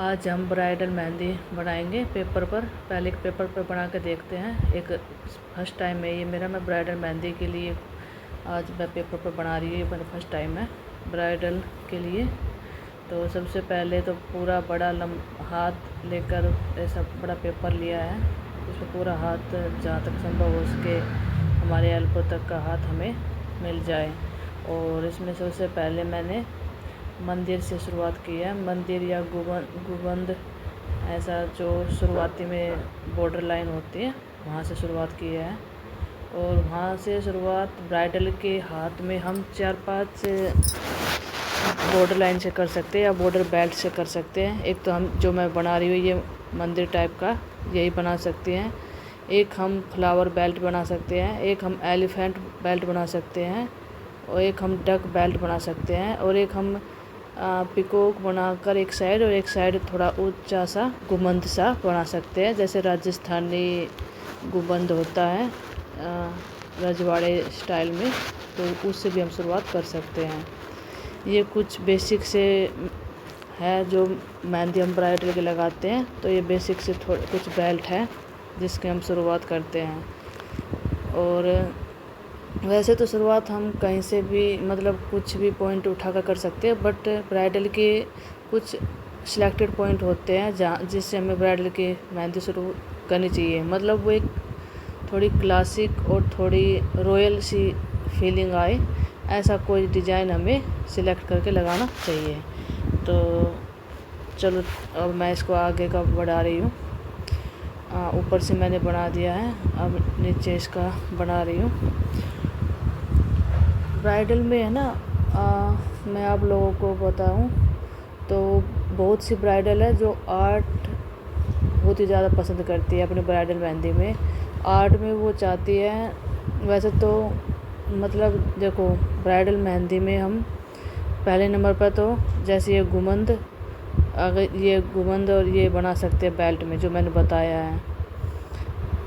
आज हम ब्राइडल मेहंदी बनाएंगे पेपर पर। पहले एक पेपर पर बना के देखते हैं। एक फर्स्ट टाइम है ये मेरा। मैं ब्राइडल मेहंदी के लिए आज मैं पेपर पर बना रही हूँ। ये मेरा फर्स्ट टाइम है ब्राइडल के लिए। तो सबसे पहले तो पूरा बड़ा हाथ लेकर ऐसा बड़ा पेपर लिया है। इसमें पूरा हाथ जहाँ तक संभव हो सके हमारे एल्बो तक का हाथ हमें मिल जाए। और इसमें सबसे पहले मैंने मंदिर से शुरुआत की है। मंदिर या गुंबद ऐसा जो शुरुआती में बॉर्डर लाइन होती है वहाँ से शुरुआत की है। और वहाँ से शुरुआत ब्राइडल के हाथ में हम 4-5 बॉर्डर लाइन से कर सकते हैं या बॉर्डर बेल्ट से कर सकते हैं। एक तो हम जो मैं बना रही हूँ ये मंदिर टाइप का यही बना सकते हैं। एक हम फ्लावर बेल्ट बना सकते हैं, एक हम एलिफेंट बेल्ट बना सकते हैं, और एक हम डक बेल्ट बना सकते हैं, और एक हम पिकॉक बनाकर एक साइड और एक साइड थोड़ा ऊंचा सा गुंबद सा बना सकते हैं। जैसे राजस्थानी गुंबद होता है रजवाड़े स्टाइल में, तो उससे भी हम शुरुआत कर सकते हैं। ये कुछ बेसिक से है जो मेहंदी हम ब्राइडल के लगाते हैं। तो ये बेसिक से कुछ बेल्ट है जिसके हम शुरुआत करते हैं। और वैसे तो शुरुआत हम कहीं से भी मतलब कुछ भी पॉइंट उठाकर कर सकते हैं, बट ब्राइडल के कुछ सिलेक्टेड पॉइंट होते हैं जहाँ जिससे हमें ब्राइडल की मेहंदी शुरू करनी चाहिए। मतलब वो एक थोड़ी क्लासिक और थोड़ी रॉयल सी फीलिंग आए, ऐसा कोई डिज़ाइन हमें सिलेक्ट करके लगाना चाहिए। तो चलो अब मैं इसको आगे का बढ़ा रही हूँ। ऊपर से मैंने बना दिया है, अब नीचे इसका बना रही हूँ। ब्राइडल में है ना मैं आप लोगों को बताऊं तो बहुत सी ब्राइडल है जो आर्ट बहुत ही ज़्यादा पसंद करती है अपनी ब्राइडल मेहंदी में। आर्ट में वो चाहती है। वैसे तो मतलब देखो ब्राइडल मेहंदी में हम पहले नंबर पर तो जैसे ये गुंबद, अगर ये गुंबद और ये बना सकते हैं बेल्ट में जो मैंने बताया है।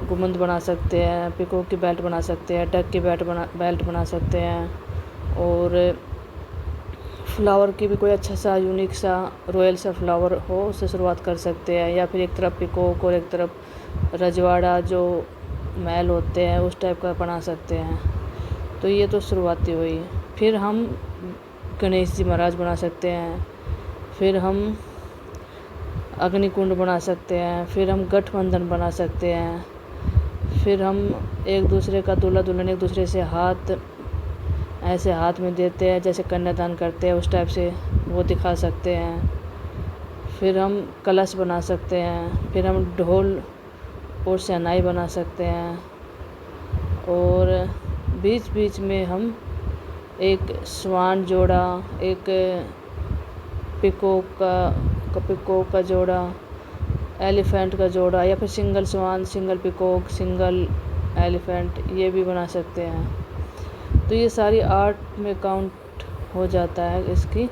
गुंबद बना सकते हैं, पिकॉक की बेल्ट बना सकते हैं, डक की बेल्ट बना सकते हैं, और फ्लावर की भी कोई अच्छा सा यूनिक सा रॉयल सा फ्लावर हो उससे शुरुआत कर सकते हैं। या फिर एक तरफ पिकॉक और एक तरफ रजवाड़ा जो महल होते हैं उस टाइप का बना सकते हैं। तो ये तो शुरुआती हुई। फिर हम गणेश जी महाराज बना सकते हैं, फिर हम अग्निकुंड बना सकते हैं, फिर हम गठबंधन बना सकते हैं, फिर हम एक दूसरे का दूल्हा दुल्हन एक दूसरे से हाथ ऐसे हाथ में देते हैं जैसे कन्यादान करते हैं उस टाइप से वो दिखा सकते हैं। फिर हम कलश बना सकते हैं, फिर हम ढोल और शहनाई बना सकते हैं, और बीच बीच में हम एक स्वान जोड़ा, एक पिकॉक का जोड़ा, एलिफेंट का जोड़ा, या फिर सिंगल स्वान, सिंगल पिकॉक, सिंगल एलिफेंट ये भी बना सकते हैं। तो ये सारी आर्ट में काउंट हो जाता है। इसकी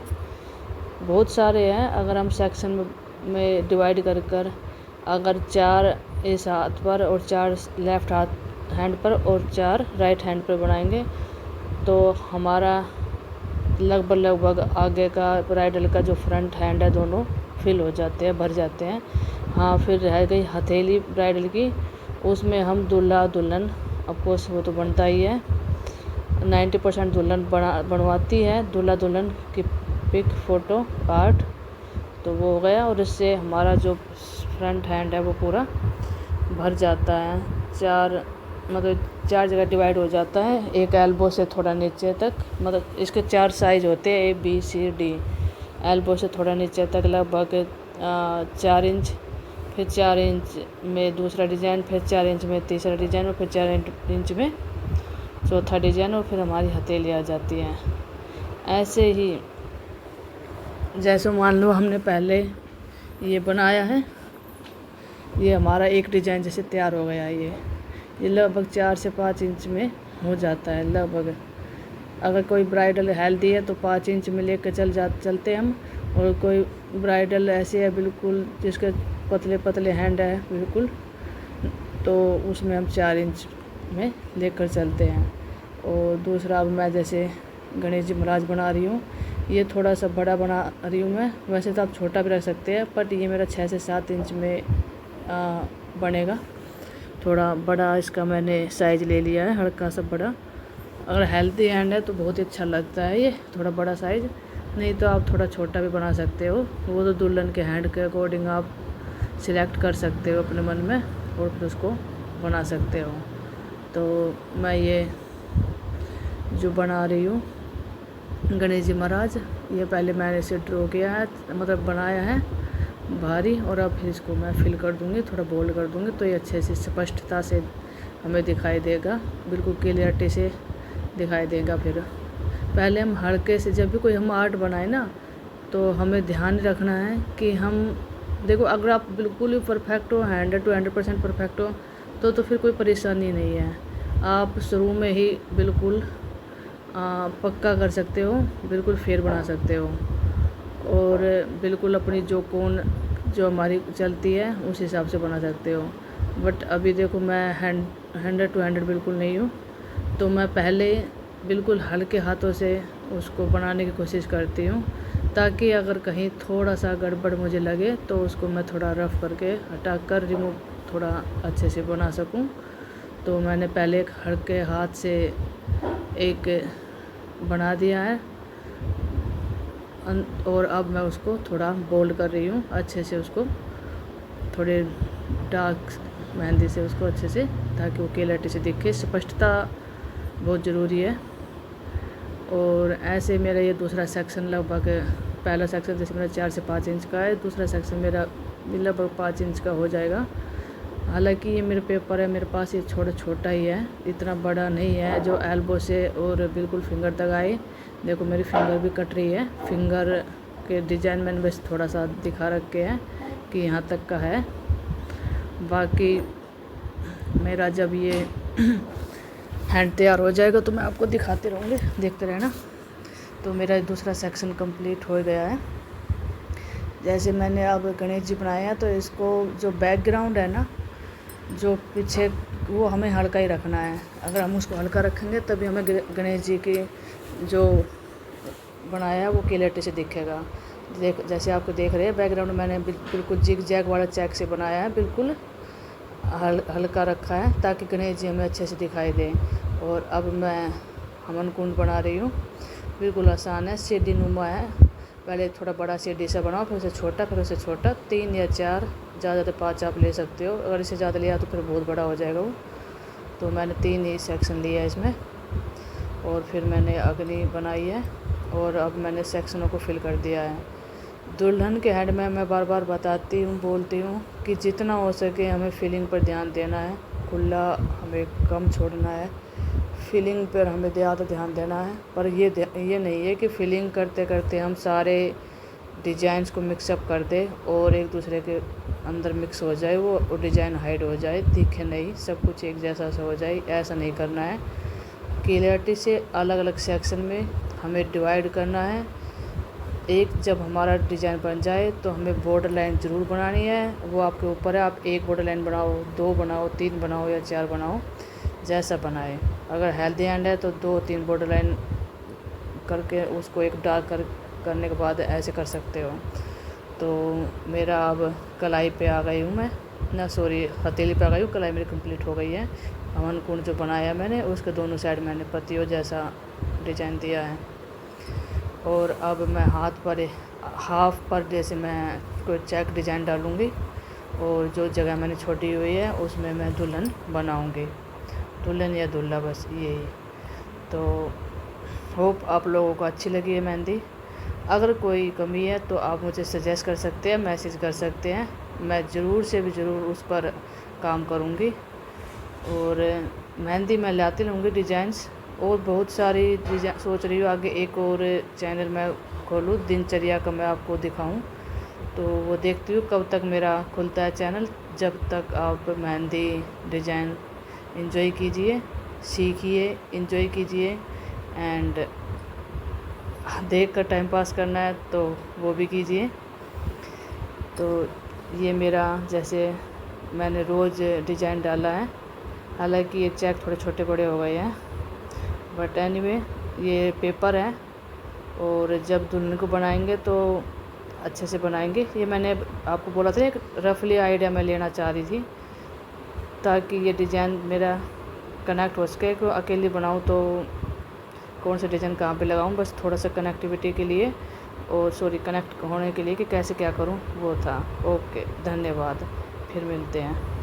बहुत सारे हैं। अगर हम सेक्शन में डिवाइड कर अगर 4 इस हाथ पर और 4 लेफ़्ट हैंड पर और 4 राइट हैंड पर बनाएंगे तो हमारा लगभग आगे का ब्राइडल का जो फ्रंट हैंड है दोनों फिल हो जाते हैं, भर जाते हैं। हाँ, फिर रह गई हथेली ब्राइडल की। उसमें हम दूल्हा दुल्हन ऑफकोर्स वो तो बनता ही है। 90% दुल्हन बनवाती है, दूल्हा दुल्हन की पिक फ़ोटो आर्ट तो वो हो गया। और इससे हमारा जो फ्रंट हैंड है वो पूरा भर जाता है। 4 जगह डिवाइड हो जाता है। एक एल्बो से थोड़ा नीचे तक, मतलब इसके 4 साइज होते हैं ABCD। एल्बो से थोड़ा नीचे तक लगभग 4 इंच, फिर 4 इंच में दूसरा डिज़ाइन, फिर 4 इंच में तीसरा डिज़ाइन, और फिर 4 इंच में चौथा डिज़ाइन, और फिर हमारी हथेली आ जाती है। ऐसे ही जैसे मान लो हमने पहले ये बनाया है, ये हमारा एक डिज़ाइन जैसे तैयार हो गया है। ये लगभग 4 से 5 इंच में हो जाता है लगभग। अगर कोई ब्राइडल हेल्दी है तो 5 इंच में लेकर चलते हम, और कोई ब्राइडल ऐसे है बिल्कुल जिसके पतले पतले हैंड है बिल्कुल, तो उसमें हम 4 इंच में लेकर चलते हैं। और दूसरा अब मैं जैसे गणेश जी महाराज बना रही हूँ, ये थोड़ा सा बड़ा बना रही हूँ मैं, वैसे तो आप छोटा भी रख सकते हैं, बट ये मेरा 6 से 7 इंच में बनेगा। थोड़ा बड़ा इसका मैंने साइज़ ले लिया है, हल्का सा बड़ा। अगर हेल्दी हैंड है तो बहुत ही अच्छा लगता है ये थोड़ा बड़ा साइज़, नहीं तो आप थोड़ा छोटा भी बना सकते हो। वो तो दुल्हन के हैंड के अकॉर्डिंग आप सिलेक्ट कर सकते हो अपने मन में और फिर उसको बना सकते हो। तो मैं ये जो बना रही हूँ गणेश जी महाराज, ये पहले मैंने इसे ड्रॉ किया है, मतलब बनाया है भारी, और अब फिर इसको मैं फिल कर दूँगी, थोड़ा बोल्ड कर दूँगी, तो ये अच्छे से स्पष्टता से हमें दिखाई देगा, बिल्कुल क्लियरिटी से दिखाई देगा। फिर पहले हम हल्के से, जब भी कोई हम आर्ट बनाए ना, तो हमें ध्यान रखना है कि हम देखो, अगर आप बिल्कुल ही परफेक्ट हो, 100 to 100% परफेक्ट हो, तो फिर कोई परेशानी नहीं है। आप शुरू में ही बिल्कुल पक्का कर सकते हो, बिल्कुल फेर बना सकते हो, और बिल्कुल अपनी जो कोण जो हमारी चलती है उस हिसाब से बना सकते हो। बट अभी देखो मैं 100 to 100 बिल्कुल नहीं हूँ, तो मैं पहले बिल्कुल हल्के हाथों से उसको बनाने की कोशिश करती हूँ, ताकि अगर कहीं थोड़ा सा गड़बड़ मुझे लगे तो उसको मैं थोड़ा रफ़ करके हटा कर रिमूव थोड़ा अच्छे से बना सकूँ। तो मैंने पहले एक हल्के हाथ से एक बना दिया है, और अब मैं उसको थोड़ा बोल्ड कर रही हूँ अच्छे से, उसको थोड़े डार्क मेहंदी से उसको अच्छे से, ताकि वो क्लियरिटी से दिखे। स्पष्टता बहुत ज़रूरी है। और ऐसे मेरा ये दूसरा सेक्शन लगभग, पहला सेक्शन जैसे मेरा 4 से 5 इंच का है, दूसरा सेक्शन मेरा लगभग 5 इंच का हो जाएगा। हालांकि ये मेरे पेपर है, मेरे पास ये छोटा ही है, इतना बड़ा नहीं है जो एल्बो से और बिल्कुल फिंगर तक आए। देखो मेरी फिंगर भी कट रही है, फिंगर के डिज़ाइन मैंने बस थोड़ा सा दिखा रखे हैं कि यहाँ तक का है। बाकी मेरा जब ये हैंड तैयार हो जाएगा तो मैं आपको दिखाते रहूँगी, देखते रहना। तो मेरा दूसरा सेक्शन कंप्लीट हो गया है। जैसे मैंने अब गणेश जी बनाए हैं, तो इसको जो बैकग्राउंड है ना, जो पीछे, वो हमें हल्का ही रखना है। अगर हम उसको हल्का रखेंगे तभी हमें गणेश जी की जो बनाया है वो क्लियरिटी से दिखेगा। जैसे आपको देख रहे हैं बैकग्राउंड मैंने बिल्कुल जिग जैग वाला चेक से बनाया है, बिल्कुल हल्का रखा है ताकि गणेश जी हमें अच्छे से दिखाई दे। और अब मैं हवन कुंड बना रही हूँ, बिल्कुल आसान है, सीढ़ी नुमा है। पहले थोड़ा बड़ा सीढ़ी सा बनाओ, फिर उसे छोटा, फिर उसे छोटा, 3 या 4, ज़्यादा 5 आप ले सकते हो। अगर इसे ज़्यादा लिया तो फिर बहुत बड़ा हो जाएगा वो। तो मैंने 3 ही सेक्शन लिया है इसमें, और फिर मैंने अग्नि बनाई है, और अब मैंने सेक्शनों को फिल कर दिया है। दुल्हन के हैंड में मैं बार बार बताती हूँ, बोलती हूँ कि जितना हो सके हमें फीलिंग पर ध्यान देना है, खुला हमें कम छोड़ना है, फीलिंग पर हमें ज़्यादा ध्यान देना है। पर ये नहीं है कि फीलिंग करते करते हम सारे डिज़ाइंस को मिक्सअप कर दें और एक दूसरे के अंदर मिक्स हो जाए, वो डिज़ाइन हाइड हो जाए, दिखे नहीं, सब कुछ एक जैसा सा हो जाए, ऐसा नहीं करना है। क्लियरिटी से अलग अलग सेक्शन में हमें डिवाइड करना है। एक जब हमारा डिज़ाइन बन जाए तो हमें बॉर्डर लाइन ज़रूर बनानी है, वो आपके ऊपर है। आप 1 बॉर्डर लाइन बनाओ, 2 बनाओ, 3 बनाओ या 4 बनाओ, जैसा बनाए। अगर हेल्दी हैंड है तो 2-3 बॉर्डर लाइन करके उसको एक डार्क करने के बाद ऐसे कर सकते हो। तो मेरा अब कलाई पे आ गई हूँ मैं, ना सॉरी हथेली पे आ गई हूँ, कलाई मेरी कंप्लीट हो गई है। हवन कुंड जो बनाया मैंने उसके दोनों साइड मैंने पत्तियों जैसा डिज़ाइन दिया है। और अब मैं हाथ पर हाफ पर जैसे मैं कोई चेक डिज़ाइन डालूँगी, और जो जगह मैंने छोड़ी हुई है उसमें मैं दुल्हन बनाऊँगी, दुल्हन या दूल्हा, बस यही। तो होप आप लोगों को अच्छी लगी है मेहंदी। अगर कोई कमी है तो आप मुझे सजेस्ट कर सकते हैं, मैसेज कर सकते हैं, मैं ज़रूर से भी ज़रूर उस पर काम करूँगी। और मेहंदी मैं लाती रहूँगी डिज़ाइंस, और बहुत सारी डिज़ाइन सोच रही हूँ आगे एक और चैनल मैं खोलूँ, दिनचर्या का मैं आपको दिखाऊँ। तो वो देखती हूँ कब तक मेरा खुलता है चैनल। जब तक आप मेहंदी डिज़ाइन एंजॉय कीजिए, सीखिए, एंजॉय कीजिए, एंड देख कर टाइम पास करना है तो वो भी कीजिए। तो ये मेरा जैसे मैंने रोज़ डिज़ाइन डाला है, हालांकि ये चेक थोड़े छोटे बड़े हो गए हैं, बट एनीवे ये पेपर है, और जब दुल्हन को बनाएंगे तो अच्छे से बनाएंगे। ये मैंने आपको बोला था, एक रफली आइडिया मैं लेना चाह रही थी ताकि ये डिज़ाइन मेरा कनेक्ट हो सके। को अकेली बनाऊँ तो कौन सा डिज़ाइन कहाँ पे लगाऊँ, बस थोड़ा सा कनेक्टिविटी के लिए और कनेक्ट होने के लिए कि कैसे क्या करूँ वो था। ओके, धन्यवाद, फिर मिलते हैं।